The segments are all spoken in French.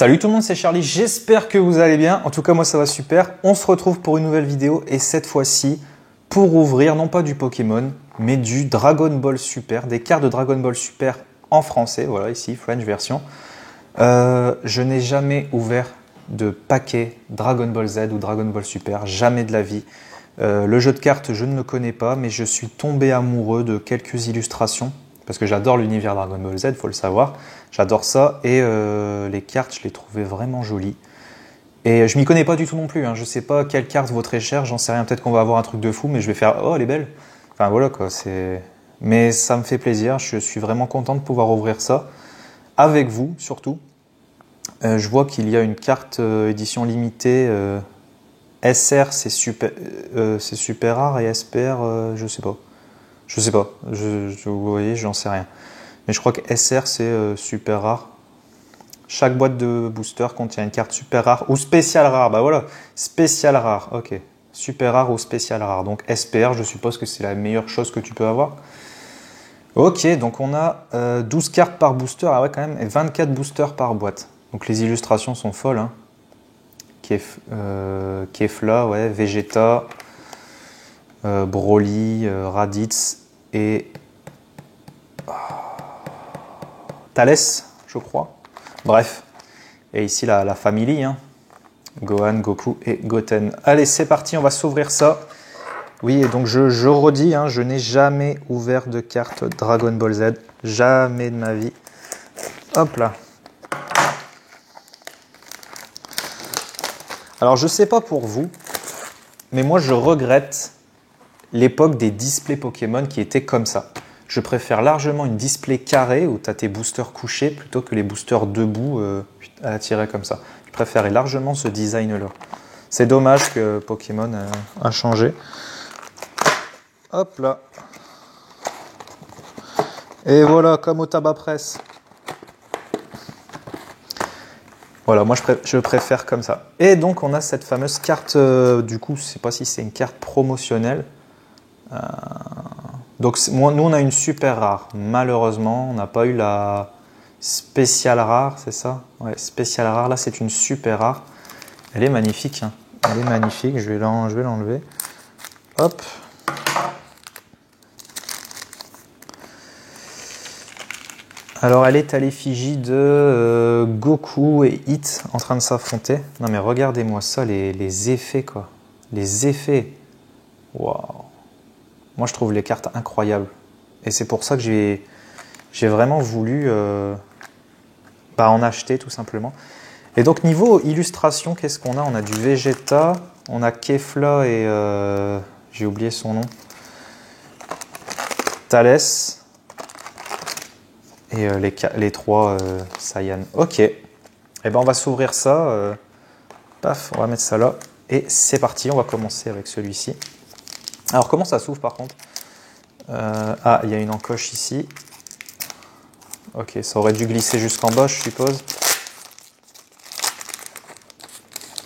Salut tout le monde, c'est Charlie, j'espère que vous allez bien. En tout cas, moi ça va super. On se retrouve pour une nouvelle vidéo et cette fois-ci pour ouvrir non pas du Pokémon, mais du Dragon Ball Super, des cartes de Dragon Ball Super en français. Voilà, ici, French version. Je n'ai jamais ouvert de paquet Dragon Ball Z ou Dragon Ball Super, jamais de la vie. Le jeu de cartes, je ne le connais pas, mais je suis tombé amoureux de quelques illustrations. Parce que j'adore l'univers Dragon Ball Z, il faut le savoir. J'adore ça et les cartes, je les trouvais vraiment jolies. Et je m'y connais pas du tout non plus. Je sais pas quelle carte vaut très cher, j'en sais rien. Peut-être qu'on va avoir un truc de fou, mais je vais faire « Oh, elle est belle !» Enfin voilà quoi. Mais ça me fait plaisir, je suis vraiment content de pouvoir ouvrir ça. Avec vous surtout. Je vois qu'il y a une carte édition limitée. SR, c'est super rare et SPR, je sais pas. Je sais pas, vous voyez, j'en sais rien. Mais je crois que SR, c'est super rare. Chaque boîte de booster contient une carte super rare ou spéciale rare. Bah voilà, spéciale rare, ok. Super rare ou spéciale rare. Donc SPR, je suppose que c'est la meilleure chose que tu peux avoir. Ok, donc on a 12 cartes par booster, ah ouais quand même, et 24 boosters par boîte. Donc les illustrations sont folles. Hein. Kefla, ouais, Vegeta, Broly, Raditz et Thalès, je crois. Bref. Et ici, la famille. Hein. Gohan, Goku et Goten. Allez, c'est parti, on va s'ouvrir ça. Oui, et donc je redis, je n'ai jamais ouvert de carte Dragon Ball Z. Jamais de ma vie. Hop là. Alors, je sais pas pour vous, mais moi, je regrette l'époque des displays Pokémon qui étaient comme ça. Je préfère largement une display carrée où tu as tes boosters couchés plutôt que les boosters debout à tirer comme ça. Je préférais largement ce design-là. C'est dommage que Pokémon a changé. Hop là. Et voilà, comme au tabac presse. Voilà, moi je préfère comme ça. Et donc on a cette fameuse carte, du coup, je ne sais pas si c'est une carte promotionnelle. Donc nous on a une super rare. Malheureusement, on n'a pas eu la spéciale rare, c'est ça? Ouais, spéciale rare. Là, c'est une super rare. Elle est magnifique. Hein. Elle est magnifique. Je vais l'enlever. Hop. Alors, elle est à l'effigie de Goku et Hit en train de s'affronter. Non, mais regardez-moi ça, les effets, quoi. Les effets. Waouh. Moi, je trouve les cartes incroyables. Et c'est pour ça que j'ai vraiment voulu en acheter, tout simplement. Et donc, niveau illustration, qu'est-ce qu'on a? On a du Vegeta, on a Kefla et... j'ai oublié son nom. Thalès. Et les trois Saiyan. Ok. Et ben, on va s'ouvrir ça. Paf, on va mettre ça là. Et c'est parti, on va commencer avec celui-ci. Alors, comment ça s'ouvre par contre? Il y a une encoche ici. Ok, ça aurait dû glisser jusqu'en bas, je suppose.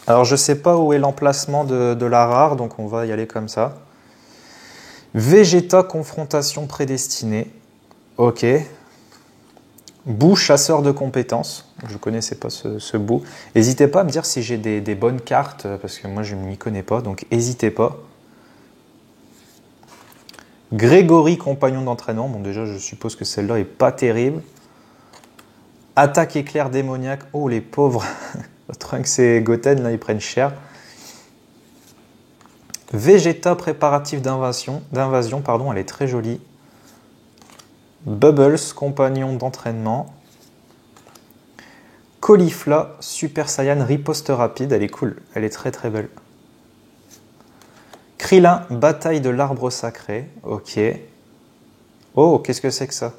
Alors, je ne sais pas où est l'emplacement de la rare, donc on va y aller comme ça. Vegeta, confrontation prédestinée. Ok. Bou, chasseur de compétences. Je ne connaissais pas ce bout. N'hésitez pas à me dire si j'ai des bonnes cartes, parce que moi, je ne m'y connais pas, donc n'hésitez pas. Grégory, compagnon d'entraînement. Bon, déjà, je suppose que celle-là est pas terrible. Attaque éclair démoniaque. Oh, les pauvres. Trunks et Goten, là, ils prennent cher. Vegeta, préparatif d'invasion. Pardon, elle est très jolie. Bubbles, compagnon d'entraînement. Caulifla, Super Saiyan, riposte rapide. Elle est cool. Elle est très, très belle. Krillin, bataille de l'arbre sacré. Ok. Oh, qu'est-ce que c'est que ça?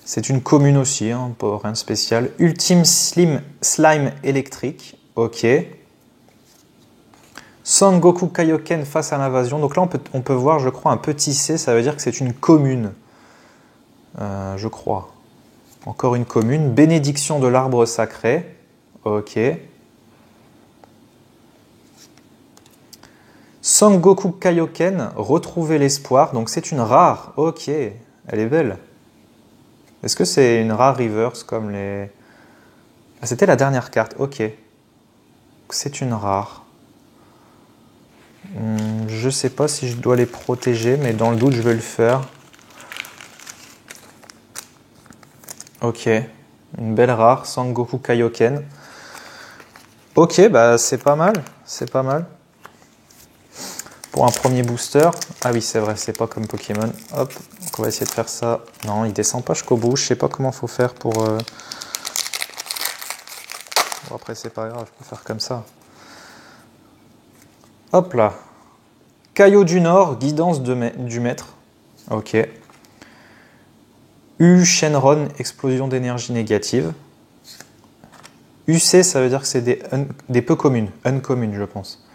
C'est une commune aussi, pas rien de spécial. Ultime slime électrique. Ok. Son Goku Kaioken face à l'invasion. Donc là, on peut voir, je crois, un petit C. Ça veut dire que c'est une commune. Je crois. Encore une commune. Bénédiction de l'arbre sacré. Ok. Son Goku Kaioken, retrouver l'espoir. Donc c'est une rare. Ok, elle est belle. Est-ce que c'est une rare reverse comme les... Ah, c'était la dernière carte, ok. C'est une rare. Je sais pas si je dois les protéger, mais dans le doute, je vais le faire. Ok, une belle rare, Sangoku Kaioken. Ok, bah c'est pas mal, c'est pas mal. Pour un premier booster. Ah oui, c'est vrai, c'est pas comme Pokémon. Hop, donc on va essayer de faire ça. Non, il descend pas jusqu'au bout. Je sais pas comment faut faire pour... Bon, après, c'est pas grave, je peux faire comme ça. Hop là. Caillot du Nord, guidance du maître. Ok. U Shenron, explosion d'énergie négative. UC, ça veut dire que c'est des peu communes. Uncommunes, je pense.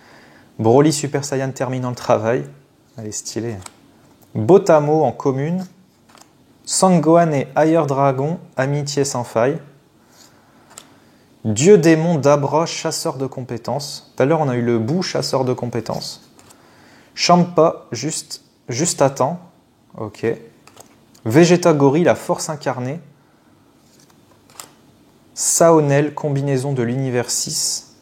Broly Super Saiyan terminant le travail. Elle est stylée. Botamo en commune. Sangohan et Ailleurs Dragon, amitié sans faille. Dieu démon d'Abra, chasseur de compétences. Tout à l'heure, on a eu le Bou, chasseur de compétences. Champa, juste à temps. Ok. Vegeta Gorille, la force incarnée. Saonel, combinaison de l'univers 6.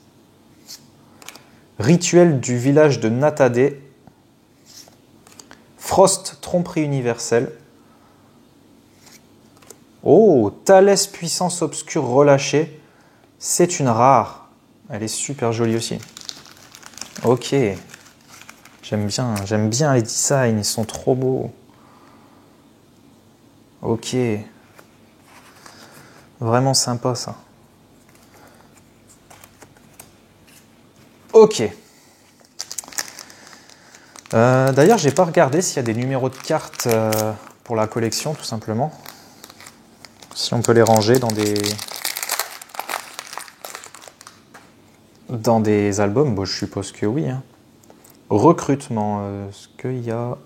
Rituel du village de Natade. Frost, tromperie universelle. Oh, Thalès, puissance obscure relâchée. C'est une rare. Elle est super jolie aussi. Ok. J'aime bien les designs, ils sont trop beaux. Ok. Vraiment sympa ça. Ok. D'ailleurs, j'ai pas regardé s'il y a des numéros de cartes pour la collection, tout simplement. Si on peut les ranger dans des albums, bon, je suppose que oui. Hein. Recrutement, est-ce qu'il y a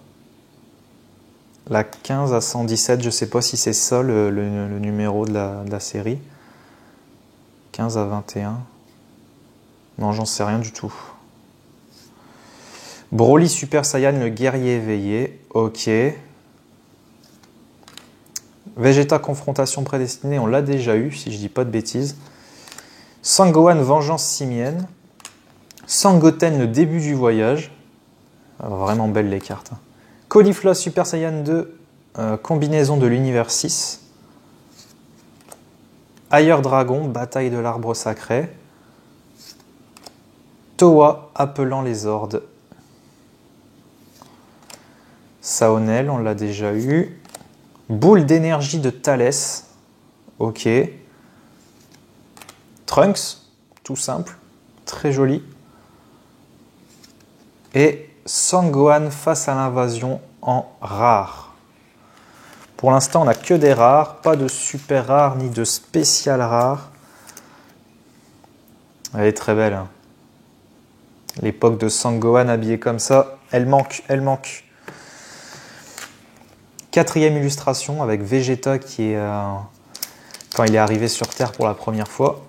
la 15 à 117, je sais pas si c'est ça le numéro de la série. 15 à 21. Non, j'en sais rien du tout. Broly Super Saiyan, le guerrier éveillé. Ok. Vegeta confrontation prédestinée, on l'a déjà eu, si je dis pas de bêtises. Sangohan vengeance simienne. Sangoten, le début du voyage. Alors, vraiment belles les cartes. Caulifla Super Saiyan 2, combinaison de l'univers 6. Ailleurs Dragon, bataille de l'arbre sacré. Toa, appelant les hordes. Saonel, on l'a déjà eu. Boule d'énergie de Thalès. Ok. Trunks, tout simple. Très joli. Et Sangohan face à l'invasion en rare. Pour l'instant, on n'a que des rares. Pas de super rares ni de spécial rares. Elle est très belle. Hein. L'époque de Sangohan habillé comme ça, elle manque, elle manque. Quatrième illustration avec Vegeta qui est quand il est arrivé sur Terre pour la première fois,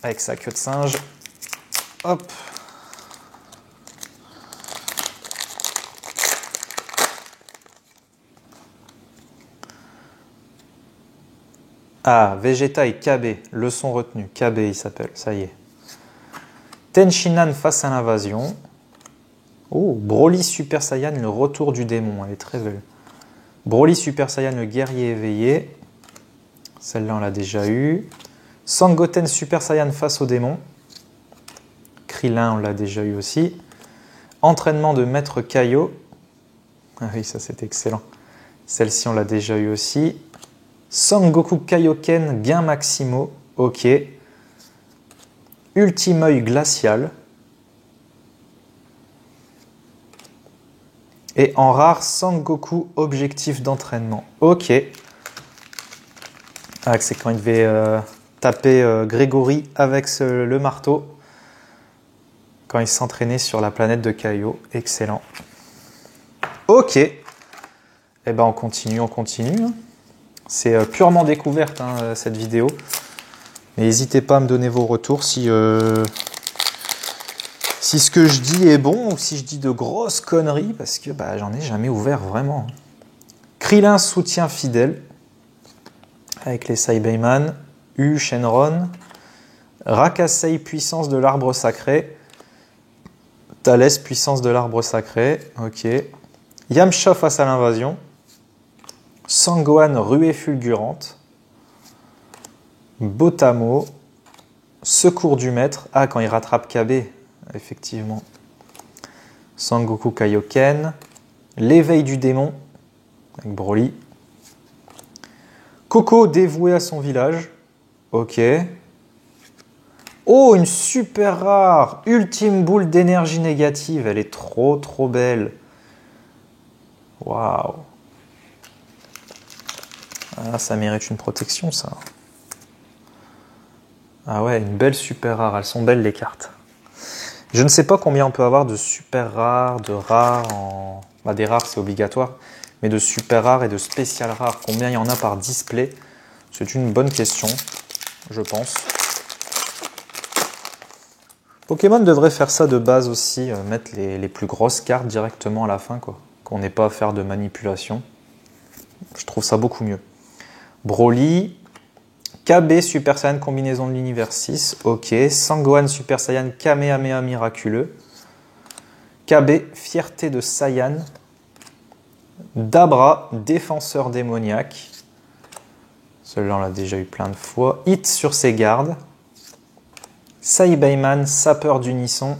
avec sa queue de singe. Hop. Ah, Vegeta et KB, leçon retenue. KB il s'appelle, ça y est. Tenshinhan face à l'invasion. Oh, Broly Super Saiyan, le retour du démon, elle est très belle. Broly Super Saiyan, le guerrier éveillé. Celle-là, on l'a déjà eu. Sangoten Super Saiyan face au démon. Krillin, on l'a déjà eu aussi. Entraînement de Maître Kaio. Ah oui, ça c'est excellent. Celle-ci, on l'a déjà eu aussi. Sangoku Kaioken, gain Maximo. Ok. Ultime œil glacial. Et en rare, Sangoku, objectif d'entraînement. Ok. Ah, c'est quand il devait taper Grégory avec le marteau. Quand il s'entraînait sur la planète de Kaio. Excellent. Ok. Eh ben on continue, on continue. C'est purement découverte hein, cette vidéo. Mais n'hésitez pas à me donner vos retours si ce que je dis est bon ou si je dis de grosses conneries, parce que bah, j'en ai jamais ouvert vraiment. Krillin soutien fidèle avec les Saibaman, U Shenron, Rakasei, puissance de l'arbre sacré. Thalès, puissance de l'arbre sacré. Ok. Yamcha face à l'invasion. Sangohan, ruée fulgurante. Botamo. Secours du maître. Ah, quand il rattrape Kabe, effectivement. Sangoku Kaioken. L'éveil du démon, avec Broly. Coco, dévoué à son village. Ok. Oh, une super rare. Ultime boule d'énergie négative. Elle est trop, trop belle. Waouh. Ah, ça mérite une protection, ça. Ah ouais, une belle super rare. Elles sont belles, les cartes. Je ne sais pas combien on peut avoir de super rares, de rares en... Bah, des rares, c'est obligatoire. Mais de super rares et de spécial rares, combien il y en a par display? C'est une bonne question, je pense. Pokémon devrait faire ça de base aussi, mettre les plus grosses cartes directement à la fin, quoi. Qu'on n'ait pas à faire de manipulation. Je trouve ça beaucoup mieux. Broly, KB Super Saiyan combinaison de l'univers 6, ok. Sangohan Super Saiyan Kamehameha miraculeux. KB fierté de Saiyan. Dabra défenseur démoniaque. Celui-là on l'a déjà eu plein de fois. Hit sur ses gardes. Saibeiman sapeur d'unisson.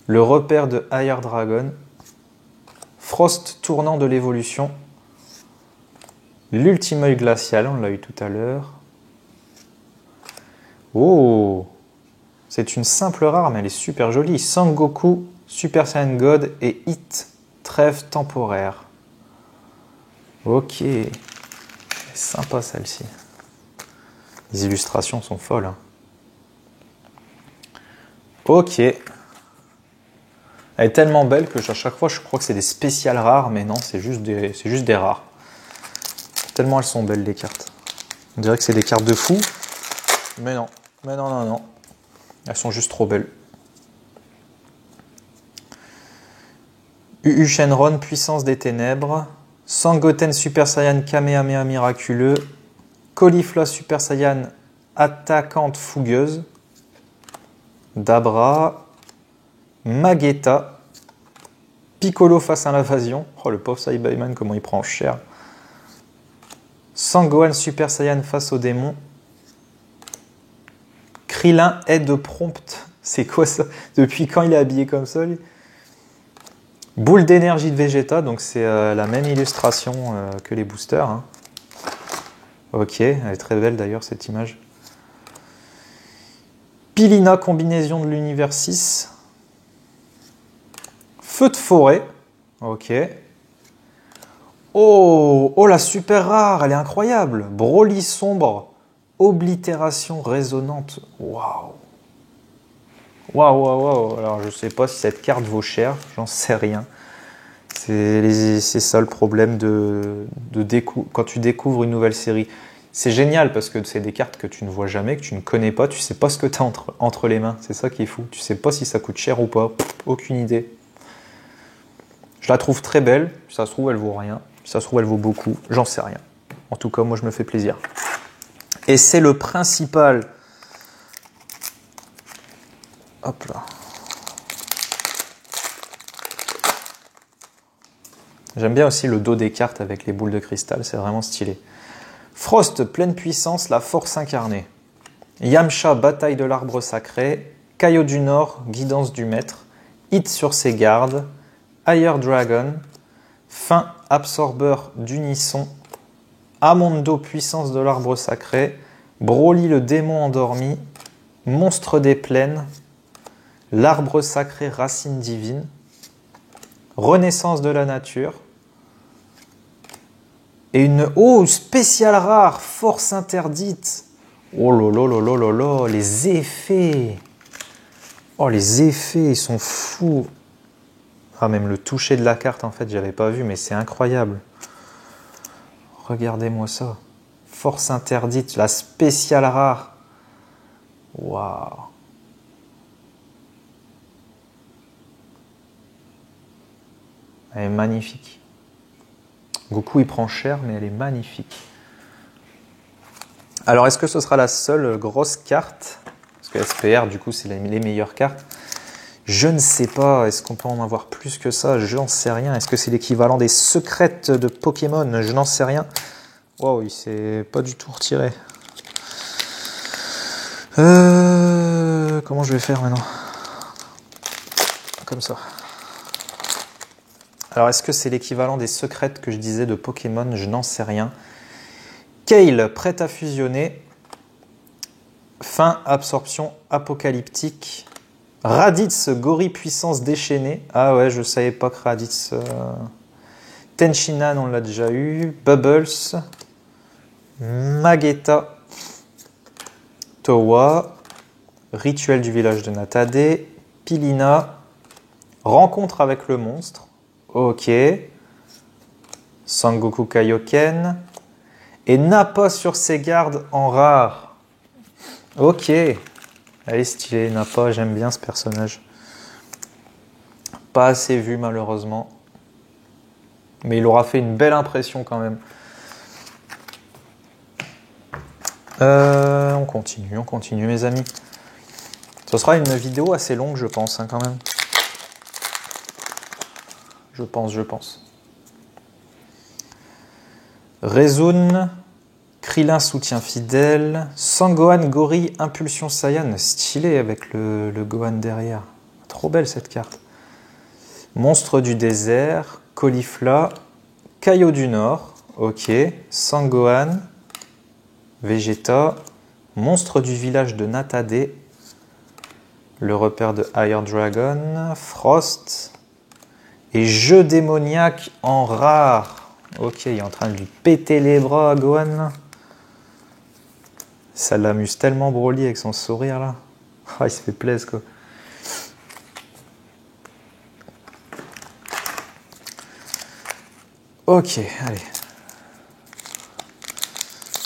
Le repère de Higher Dragon. Frost tournant de l'évolution. L'ultime œil glacial, on l'a eu tout à l'heure. Oh, c'est une simple rare, mais elle est super jolie. Sangoku, Super Saiyan God et Hit, trêve temporaire. Ok, sympa celle-ci. Les illustrations sont folles. Hein. Ok. Elle est tellement belle que à chaque fois je crois que c'est des spéciales rares, mais non, c'est juste des rares. Tellement elles sont belles les cartes. On dirait que c'est des cartes de fou, mais non. Mais non, non, non. Elles sont juste trop belles. UU Shenron, puissance des ténèbres. Sangoten Super Saiyan Kamehameha miraculeux. Caulifla Super Saiyan attaquante fougueuse. Dabra. Magetta. Piccolo face à l'invasion. Oh le pauvre Saibeiman, comment il prend cher. Sangohan Super Saiyan face au démon. Krillin aide prompt. C'est quoi ça? Depuis quand il est habillé comme ça lui? Boule d'énergie de Vegeta, donc c'est la même illustration que les boosters. Hein. Ok, elle est très belle d'ailleurs cette image. Pilina, combinaison de l'univers 6. Feu de forêt. Ok. Oh, oh la super rare, elle est incroyable. Broly sombre. Oblitération résonante. Waouh. Waouh, waouh, waouh. Alors, je sais pas si cette carte vaut cher. J'en sais rien. C'est ça le problème quand tu découvres une nouvelle série. C'est génial parce que c'est des cartes que tu ne vois jamais, que tu ne connais pas. Tu sais pas ce que tu as entre les mains. C'est ça qui est fou. Tu sais pas si ça coûte cher ou pas. Aucune idée. Je la trouve très belle. Si ça se trouve, elle vaut rien. Si ça se trouve, elle vaut beaucoup. J'en sais rien. En tout cas, moi, je me fais plaisir. Et c'est le principal. Hop là. J'aime bien aussi le dos des cartes avec les boules de cristal. C'est vraiment stylé. Frost, pleine puissance, la force incarnée. Yamcha, bataille de l'arbre sacré. Caillot du Nord, guidance du maître. Hit sur ses gardes. Higher Dragon. Fin, absorbeur d'unisson. Amondo, puissance de l'arbre sacré. Broly, le démon endormi. Monstre des plaines. L'arbre sacré, racine divine. Renaissance de la nature. Et une spéciale rare, force interdite. Oh là là là là là là, les effets. Oh, les effets, ils sont fous. Ah, même le toucher de la carte, en fait, j'avais pas vu, mais c'est incroyable. Regardez-moi ça. Force interdite, la spéciale rare. Waouh. Elle est magnifique. Goku, il prend cher, mais elle est magnifique. Alors, est-ce que ce sera la seule grosse carte que SPR, du coup, c'est les meilleures cartes. Je ne sais pas, est-ce qu'on peut en avoir plus que ça? Je n'en sais rien. Est-ce que c'est l'équivalent des secrètes de Pokémon? Je n'en sais rien. Wow, il s'est pas du tout retiré. Comment je vais faire maintenant? Comme ça. Alors, est-ce que c'est l'équivalent des secrètes que je disais de Pokémon? Je n'en sais rien. Kale, prête à fusionner. Fin, absorption apocalyptique. Raditz, gorille puissance déchaînée. Ah ouais, je savais pas que Raditz... Tenchinan, on l'a déjà eu. Bubbles. Magetta. Towa. Rituel du village de Natade. Pilina. Rencontre avec le monstre. Ok. Sangoku Kaioken. Et Nappa sur ses gardes en rare. Ok. Elle est stylée, Nappa, j'aime bien ce personnage. Pas assez vu malheureusement. Mais il aura fait une belle impression quand même. On continue mes amis. Ce sera une vidéo assez longue je pense hein, quand même. Je pense. Rezun, Krillin soutien fidèle, Sangohan Gorille Impulsion Saiyan, stylé avec le Gohan derrière. Trop belle cette carte. Monstre du désert, Caulifla, Caillot du Nord, ok, Sangohan, Vegeta, Monstre du village de Natade, le repère de Higher Dragon, Frost, et Jeu démoniaque en rare. Ok, il est en train de lui péter les bras à Gohan. Ça l'amuse tellement Broly avec son sourire là. Ah, il se fait plaisir quoi. Ok, allez.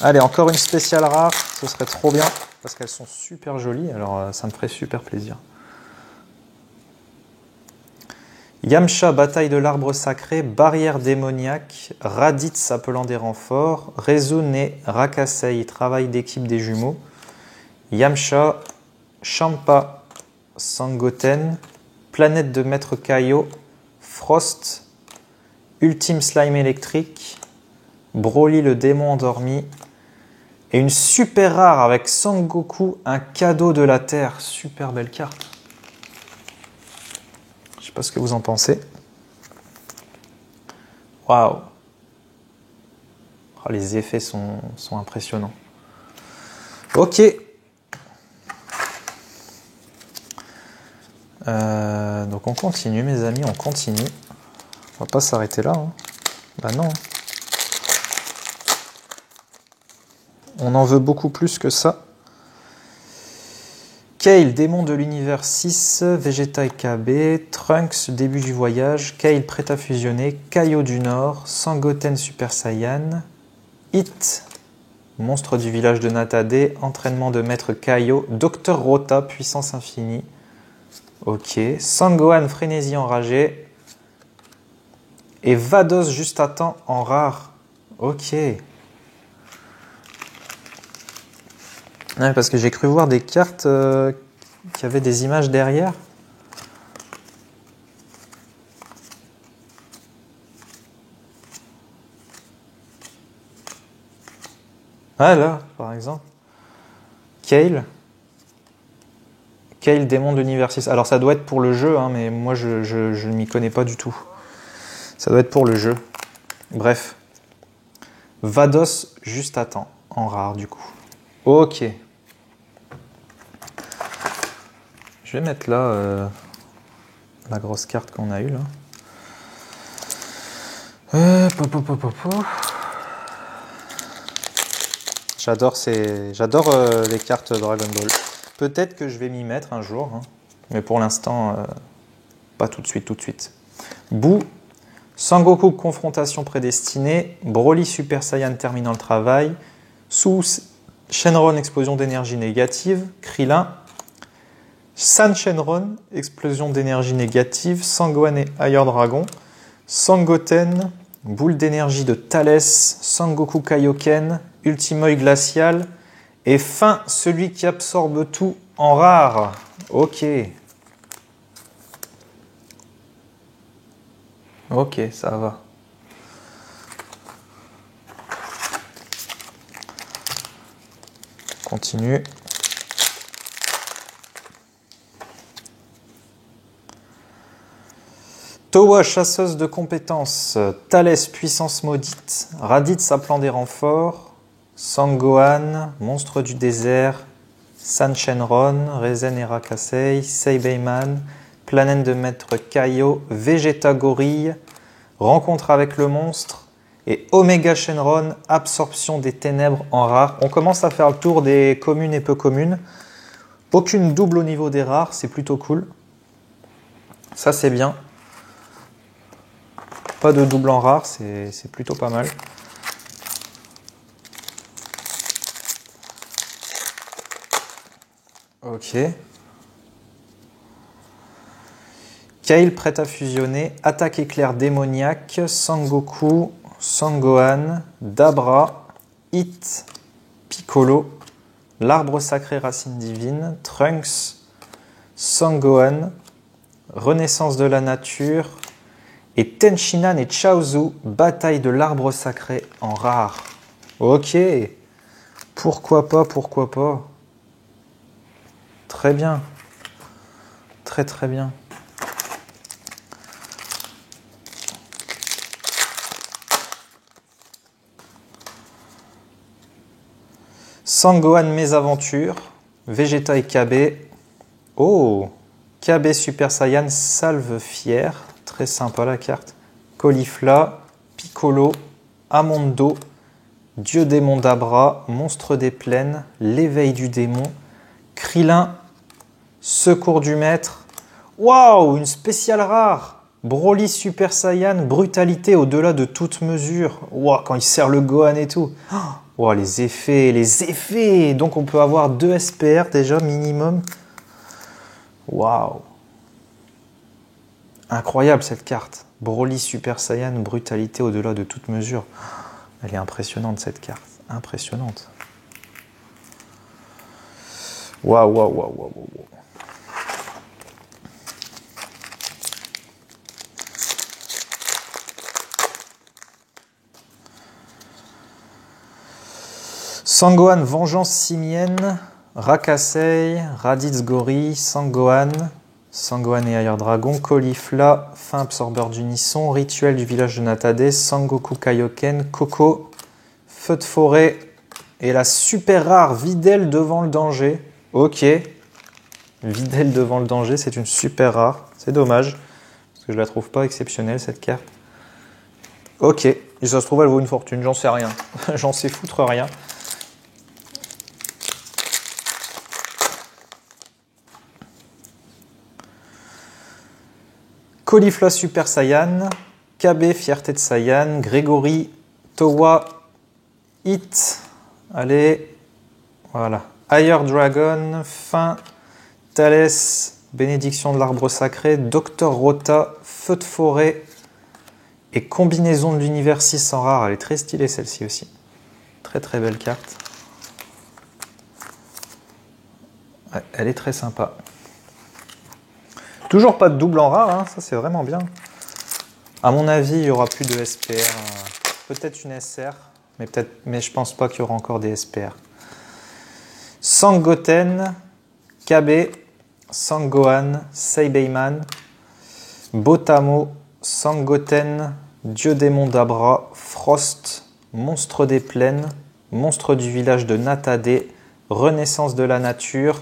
Allez, encore une spéciale rare, ce serait trop bien. Parce qu'elles sont super jolies, alors ça me ferait super plaisir. Yamcha, bataille de l'arbre sacré, barrière démoniaque, Raditz appelant des renforts, Rezun et Rakasei, travail d'équipe des jumeaux, Yamcha, Champa, Sangoten, planète de Maître Kaio, Frost, ultime slime électrique, Broly le démon endormi, et une super rare avec Sangoku, un cadeau de la Terre, super belle carte. Je sais pas ce que vous en pensez. Waouh! Oh, les effets sont impressionnants. Ok. Donc on continue mes amis, on continue. On va pas s'arrêter là. Hein. Bah non. On en veut beaucoup plus que ça. Kale, démon de l'univers 6, Vegeta et KB, Trunks, début du voyage, Kale prêt à fusionner, Kaio du Nord, Sangoten Super Saiyan, Hit, monstre du village de Natade, entraînement de Maître Kaio, Dr Rota, puissance infinie, ok, Sangohan, frénésie enragée, et Vados juste à temps en rare, ok. Ouais, parce que j'ai cru voir des cartes qui avaient des images derrière. Ah là, par exemple. Kale. Kale, démon de l'univers 6. Alors ça doit être pour le jeu, hein, mais moi je ne m'y connais pas du tout. Ça doit être pour le jeu. Bref. Vados juste à temps, en rare du coup. Ok. Je vais mettre là la grosse carte qu'on a eue là. J'adore les cartes Dragon Ball. Peut-être que je vais m'y mettre un jour, hein, mais pour l'instant, pas tout de suite. Boo, Sangoku confrontation prédestinée, Broly Super Saiyan terminant le travail, Sous Shenron explosion d'énergie négative, Krillin, San Shenron explosion d'énergie négative, Sangohan et Higher Dragon, Sangoten, boule d'énergie de Thalès, Sangoku Kaioken, Ultime œil glacial Et fin, celui qui absorbe tout en rare. Ok. Ok, ça va. Continue. Towa, chasseuse de compétences. Thalès, puissance maudite. Raditz, appelant des renforts. Sangohan, monstre du désert. San Shenron, Raizen et Rakasei. Seibeiman, planète de maître Kaio. Vegeta gorille. Rencontre avec le monstre. Et Omega Shenron, absorption des ténèbres en rare. On commence à faire le tour des communes et peu communes. Aucune double au niveau des rares, c'est plutôt cool. Ça c'est bien. Pas de double en rare, c'est plutôt pas mal. Ok. Kale prête à fusionner. Attaque éclair démoniaque. Sangoku. Sangohan. Dabra. Hit. Piccolo. L'arbre sacré racine divine. Trunks. Sangohan. Renaissance de la nature. Et Tenshinhan et Chaozu, bataille de l'arbre sacré en rare. Ok. Pourquoi pas, pourquoi pas. Très bien. Très très bien. Sangohan Mésaventure. Vegeta et KB. Oh. KB Super Saiyan Salve Fier. Très sympa la carte. Caulifla, Piccolo, Amondo, Dieu démon Dabra, Monstre des plaines, L'éveil du démon, Krillin, Secours du maître. Waouh, une spéciale rare. Broly Super Saiyan, brutalité au-delà de toute mesure. Waouh, quand il serre le Gohan et tout. Waouh, les effets, les effets. Donc on peut avoir 2 SPR déjà minimum. Waouh. Incroyable cette carte. Broly Super Saiyan, brutalité au-delà de toute mesure. Elle est impressionnante cette carte. Impressionnante. Waouh, waouh, waouh, waouh, waouh. Sangohan, vengeance simienne. Rakasei, Raditz Gori, Sangohan. Sangohan et Ailleurs Dragon, Caulifla, fin absorbeur d'unisson, rituel du village de Natade, Sangoku Kaioken, Coco, feu de forêt et la super rare Videl devant le danger. Ok, Videl devant le danger, c'est une super rare, c'est dommage, parce que je la trouve pas exceptionnelle cette carte. Ok, et ça se trouve elle vaut une fortune, j'en sais rien, j'en sais foutre rien. Caulifla Super Saiyan, KB Fierté de Saiyan, Grégory, Towa, Hit, allez, voilà. Ailleurs Dragon, fin, Thalès, Bénédiction de l'arbre sacré, Docteur Rota, Feu de forêt et Combinaison de l'univers 6 en rare. Elle est très stylée celle-ci aussi. Très très belle carte. Ouais, elle est très sympa. Toujours pas de double en rare, hein, ça c'est vraiment bien. À mon avis, il n'y aura plus de SPR. Peut-être une SR, mais je pense pas qu'il y aura encore des SPR. Sangoten, KB, Sangohan, Seibeiman, Botamo, Sangoten, Dieu démon Dabra, Frost, Monstre des plaines, Monstre du village de Natade, Renaissance de la nature.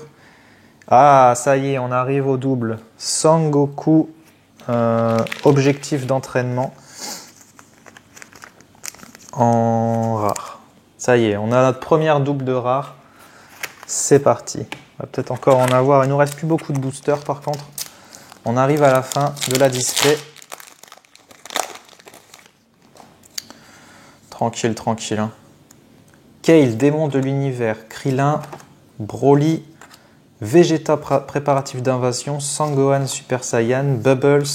Ah, ça y est, on arrive au double. Sangoku, objectif d'entraînement en rare. Ça y est, on a notre première double de rare. C'est parti. On va peut-être encore en avoir. Il nous reste plus beaucoup de boosters par contre. On arrive à la fin de la display. Tranquille, tranquille. Hein. Kale, démon de l'univers. Krillin, Broly, Vegeta préparatif d'invasion, Sangohan Super Saiyan, Bubbles,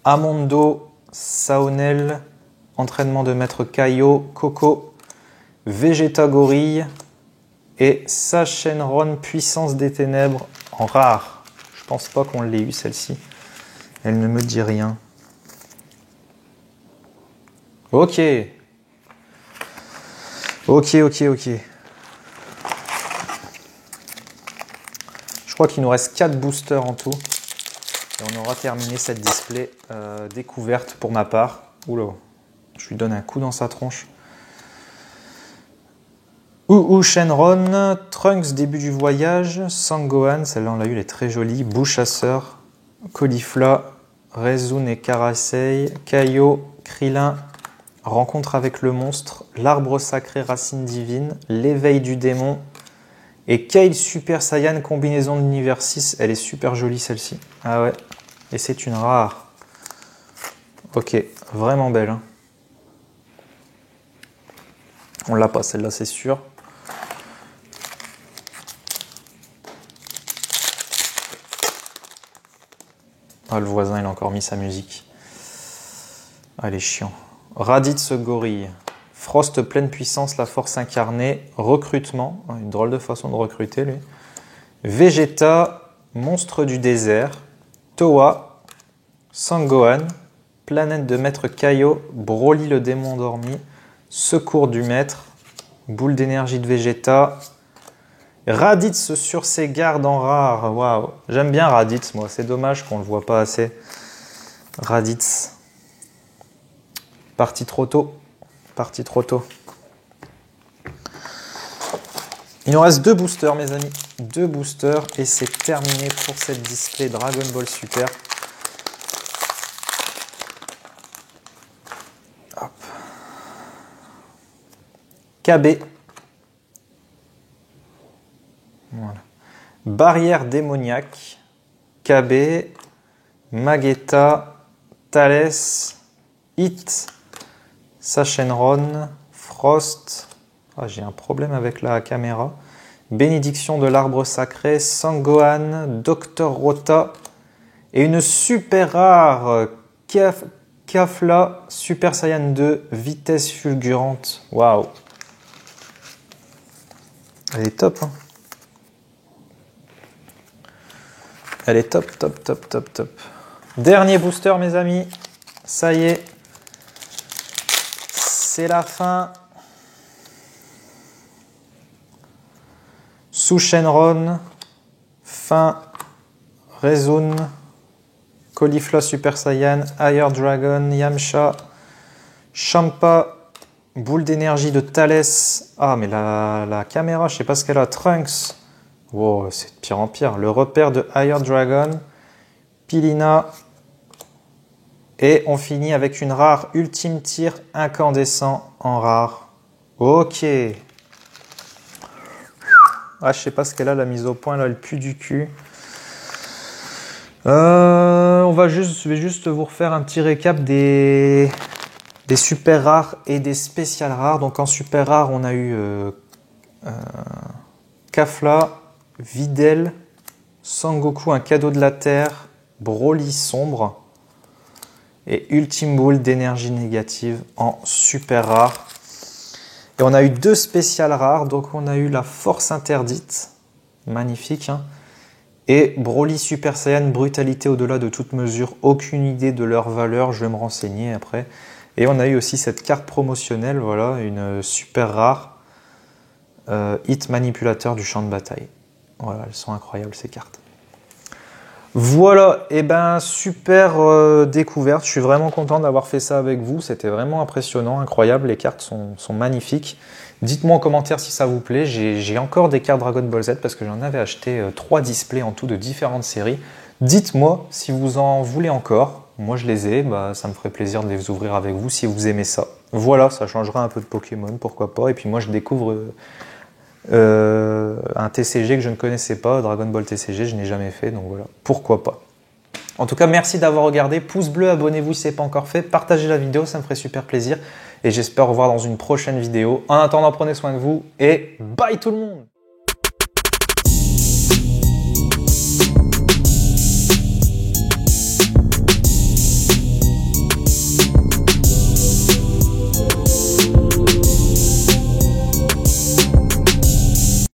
Amondo, Saonel, entraînement de maître Kaio, Coco, Vegeta Gorille, Et Sachenron, Puissance des Ténèbres, en rare. Je pense pas qu'on l'ait eu celle-ci. Elle ne me dit rien. Ok. Ok. Je crois qu'il nous reste 4 boosters en tout. Et on aura terminé cette display découverte pour ma part. Oula, je lui donne un coup dans sa tronche. Shenron, Trunks, début du voyage, Sangohan, celle-là on l'a eu, elle est très jolie, Bouchasseur, Caulifla, Rezun et Karasei, Kaio, Krillin, Rencontre avec le monstre, L'arbre sacré, Racine divine, L'éveil du démon et Kale Super Saiyan, combinaison d'univers 6, elle est super jolie celle-ci. Ah ouais, et c'est une rare. Ok, vraiment belle. Hein. On l'a pas celle-là, c'est sûr. Ah, le voisin, il a encore mis sa musique. Ah, elle est chiant. Raditz Gorille. Frost pleine puissance, la force incarnée. Recrutement. Une drôle de façon de recruter, lui. Vegeta, monstre du désert. Towa. Sangohan. Planète de Maître Kaio. Broly le démon endormi. Secours du Maître. Boule d'énergie de Vegeta. Raditz sur ses gardes en rare. Waouh. J'aime bien Raditz, moi. C'est dommage qu'on ne le voit pas assez. Raditz. Parti trop tôt. Parti trop tôt. Il nous reste 2 boosters, mes amis. 2 boosters. Et c'est terminé pour cette display Dragon Ball Super. Hop. KB. Voilà. Barrière démoniaque, KB, Magetta, Thalès, Hit, Sachenron, Frost. Ah, j'ai un problème avec la caméra. Bénédiction de l'arbre sacré, Sangohan, Docteur Rota et une super rare Kafla Super Saiyan 2, vitesse fulgurante. Waouh! Elle est top, hein. Elle est top. Dernier booster, mes amis. Ça y est. C'est la fin. Shenron. Fin. Rezun. Caulifla Super Saiyan. Higher Dragon. Yamcha. Champa. Boule d'énergie de Thalès. Ah, mais la caméra, je sais pas ce qu'elle a. Trunks. Wow, c'est de pire en pire. Le repère de Higher Dragon, Pilina. Et on finit avec une rare Ultime Tir incandescent en rare. Ok. Ah, je sais pas ce qu'elle a, la mise au point, là, elle pue du cul. Je vais juste vous refaire un petit récap des super rares et des spéciales rares. Donc en super rare, on a eu Kafla, Videl, Sangoku, un cadeau de la Terre, Broly sombre et Ultime Boule d'énergie négative en super rare. Et on a eu 2 spéciales rares, donc on a eu la Force interdite, magnifique, hein, et Broly Super Saiyan, brutalité au-delà de toute mesure, aucune idée de leur valeur, je vais me renseigner après. Et on a eu aussi cette carte promotionnelle, voilà, une super rare, Hit manipulateur du champ de bataille. Voilà, elles sont incroyables ces cartes. Voilà, et ben super découverte. Je suis vraiment content d'avoir fait ça avec vous. C'était vraiment impressionnant, incroyable. Les cartes sont magnifiques. Dites-moi en commentaire si ça vous plaît. J'ai encore des cartes Dragon Ball Z parce que j'en avais acheté 3 displays en tout de différentes séries. Dites-moi si vous en voulez encore. Moi je les ai, bah, ça me ferait plaisir de les ouvrir avec vous si vous aimez ça. Voilà, ça changera un peu de Pokémon, pourquoi pas. Et puis moi je découvre un TCG que je ne connaissais pas, Dragon Ball TCG, je n'ai jamais fait, donc voilà, pourquoi pas. En tout cas, merci d'avoir regardé, pouce bleu, abonnez-vous si ce n'est pas encore fait, partagez la vidéo, ça me ferait super plaisir, et j'espère vous revoir dans une prochaine vidéo. En attendant, prenez soin de vous, et bye tout le monde!